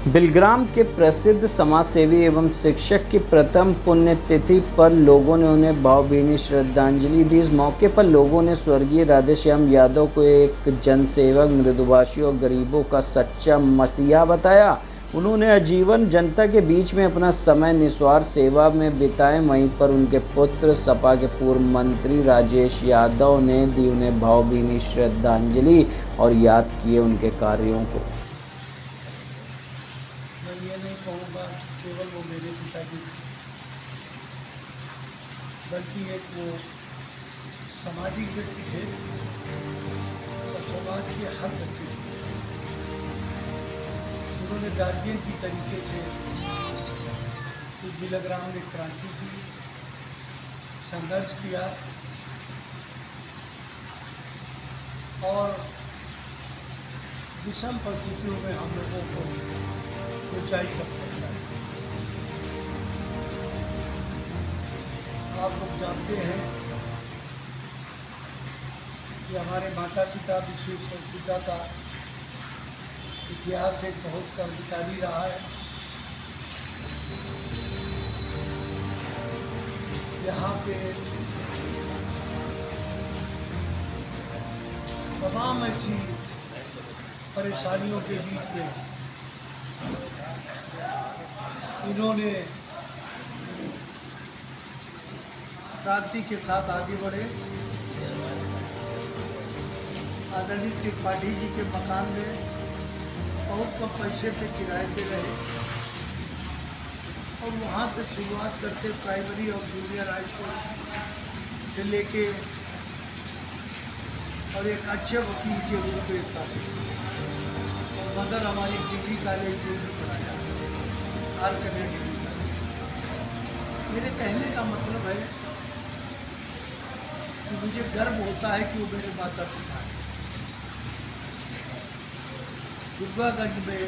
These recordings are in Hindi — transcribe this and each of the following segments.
बिलग्राम के प्रसिद्ध समाजसेवी एवं शिक्षक की प्रथम पुण्यतिथि पर लोगों ने उन्हें भावभीनी श्रद्धांजलि दी। इस मौके पर लोगों ने स्वर्गीय राधेश्याम यादव को एक जनसेवक, मृदुभाषी और गरीबों का सच्चा मसीहा बताया। उन्होंने आजीवन जनता के बीच में अपना समय निस्वार्थ सेवा में बिताए। वहीं पर उनके पुत्र सपा के पूर्व मंत्री राजेश यादव ने दी उन्हें भावभीनी श्रद्धांजलि और याद किए उनके कार्यों को। मैं ये नहीं कहूँगा कि केवल वो मेरे पिताजी थे, बल्कि एक वो सामाजिक व्यक्ति थे और समाज के हर बच्चे थे। उन्होंने गार्जियन की तरीके से इस बिलग्राम में क्रांति की, संघर्ष किया और विषम परिस्थितियों में हम लोगों को ऊंचाई तक पहुँचाया। आप लोग जानते हैं कि हमारे माता पिता, विशेषकर पिता का इतिहास एक बहुत क्रांतिकारी रहा है। यहाँ पे तमाम ऐसी परेशानियों के बीच में इन्होंने क्रांति के साथ आगे बढ़े। आदरणीय त्रिपाठी जी के मकान में बहुत कम पैसे पे किराए पे रहे और वहाँ से शुरुआत करके प्राइमरी और जूनियर हाई स्कूल से लेके और एक अच्छे वकील के रूप में स्थापित और मदर हमारी डिग्री कॉलेज में भी पढ़ाया आर कन्या डिग्री कॉलेज। मेरे कहने का मतलब है कि मुझे गर्व होता है कि वो मेरे माता पिता हैं। दुर्गागंज में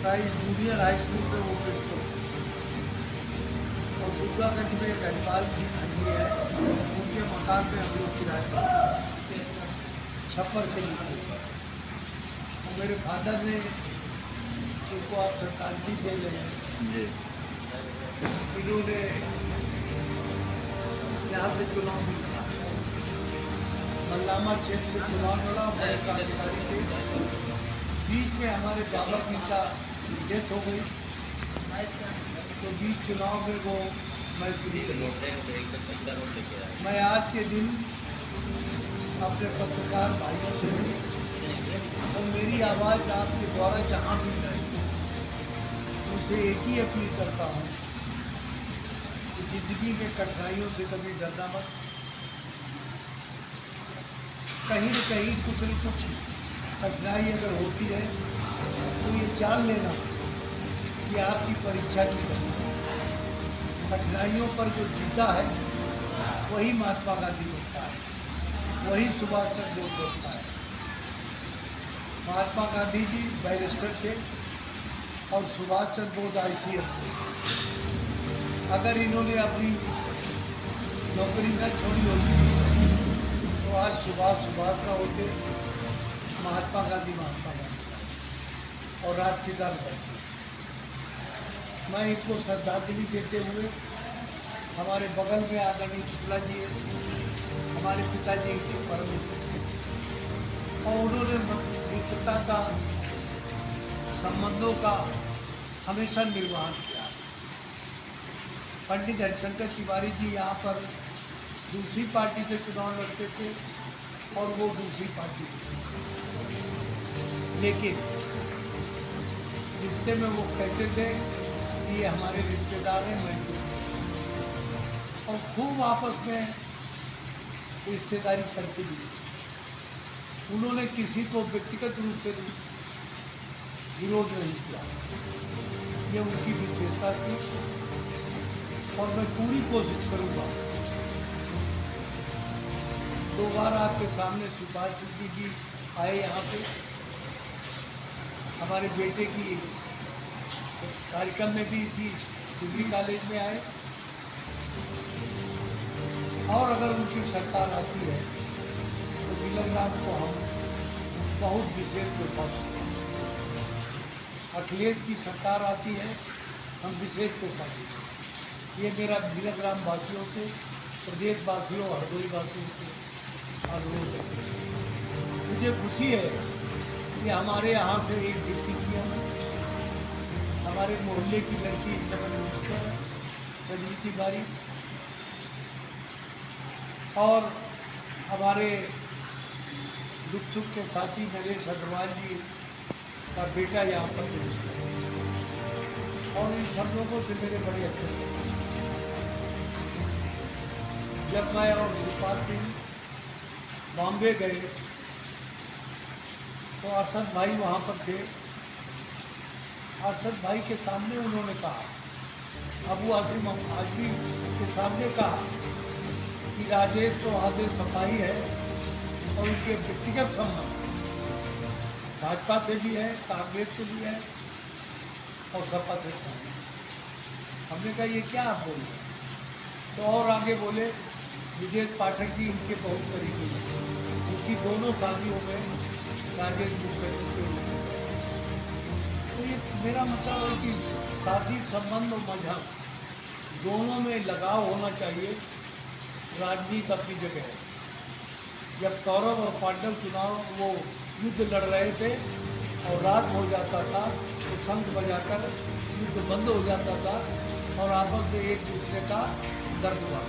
जूनियर हाई स्कूल में वो प्रिंसिपल और दुर्गागंज में एक हरिपाल जी है, उनके मकान में हम लोग किराए पर छप्पर के नीचे। मेरे फादर ने उनको आप श्रद्धांजलि दे रहे हैं। इन्होंने यहाँ से चुनाव भी लड़ा, मल्लामा क्षेत्र से चुनाव लड़ा, बड़े क्रांतिकारी थे। बीच में हमारे बाबा जी का डेथ हो गई तो बीच चुनाव में वो मैं आज के दिन अपने पत्रकार भाइयों से और मेरी आवाज़ आपके द्वारा जहाँ भी जाए उसे एक ही अपील करता हूँ कि ज़िंदगी में कठिनाइयों से कभी डरना मत। कहीं न कहीं कुछ न कुछ कठिनाई अगर होती है तो ये जान लेना कि आपकी परीक्षा की गई। कठिनाइयों पर जो जीता है वही महात्मा गांधी होता है, वही सुभाष चंद्र बोस होता है। महात्मा गांधी जी बैरिस्टर थे और सुभाष चंद्र बोस ICS थे। अगर इन्होंने अपनी नौकरी न छोड़ी होती तो आज सुभाष का होते, महात्मा गांधी और राष्ट्रपिता बनते। मैं इनको श्रद्धांजलि देते हुए हमारे बगल में आदरणीय शुक्ला जी हमारे पिताजी के परम और उन्होंने मित्रता का, संबंधों का हमेशा निर्वहन किया। पंडित हरिशंकर तिवारी जी यहाँ पर दूसरी पार्टी से चुनाव लड़ते थे और वो दूसरी पार्टी से, लेकिन रिश्ते में वो कहते थे कि ये हमारे रिश्तेदार हैं। मैं और खूब आपस में रिश्तेदारी चलती थी। उन्होंने किसी को व्यक्तिगत रूप से विरोध नहीं किया, ये उनकी विशेषता थी और मैं पूरी कोशिश करूँगा। 2 बार आपके सामने सुभाष चंद्र जी आए यहाँ पे, हमारे बेटे की कार्यक्रम में भी इसी डिग्री कॉलेज में आए और अगर उनकी सरकार आती है तो बिलग्राम को हम बहुत विशेष रूप से अखिलेश की सरकार आती है, हम विशेष को पाएंगे। ये मेरा बीराग्राम वासियों से, प्रदेश वासियों, हरदोई वासियों से अनुरोध है। मुझे खुशी है कि हमारे यहाँ से एक डिप्टी सीएम है, हमारे मोहल्ले की लड़की इस समय मिनिस्टर है रजनी तिवारी, और हमारे दुख सुख के साथी नरेश अग्रवाल जी का बेटा यहाँ पर मिनिस्टर है। और इन सब लोगों से मेरे बड़े अच्छे संबंध। जब मैं और सुपाल सिंह बॉम्बे गए तो अरशद भाई वहाँ पर थे। अरशद भाई के सामने उन्होंने कहा, अबू आसिम आजमी के सामने कहा कि राजेश तो आदेश सफाई है और उनके व्यक्तिगत संबंध भाजपा से भी है, कांग्रेस से भी है और सपा से भी है। हमने कहा ये क्या आप बोल रहे हैं? तो और आगे बोले विजय पाठक जी इनके बहुत करीबी हैं, उनकी दोनों शादियों में राजेश मुखर्जी के रूप में। तो ये मेरा मतलब है कि शादी संबंध और मजहब दोनों में लगाव होना चाहिए। राजनीति अपनी जगह है। जब कौरव और पांडव चुनाव वो युद्ध लड़ रहे थे और रात हो जाता था तो शंख बजाकर युद्ध बंद हो जाता था और आपस में एक दूसरे का दर्द हुआ।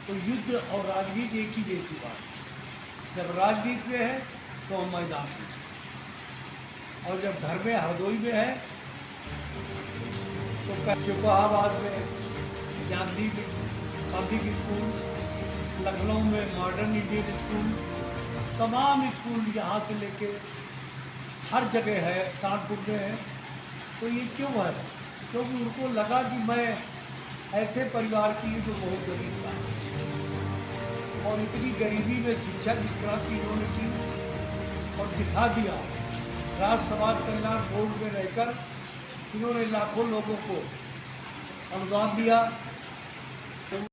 तो युद्ध और राजनीति एक ही जैसी बात है। जब राजनीति में है तो हम मैदान में, और जब घर में हरदोई में है तो शिकोहाबाद में गांधी पब्लिक स्कूल, लखनऊ में मॉडर्न इंडियन स्कूल, तमाम स्कूल यहाँ से लेके हर जगह है, कानपुर में है। तो ये क्यों है? क्योंकि उनको लगा कि मैं ऐसे परिवार की हूँ जो बहुत गरीब था, और इतनी गरीबी में शिक्षा की क्रांति इन्होंने की और दिखा दिया। राष्ट्र समाज कल्याण बोर्ड में रहकर इन्होंने लाखों लोगों को अनुदान दिया।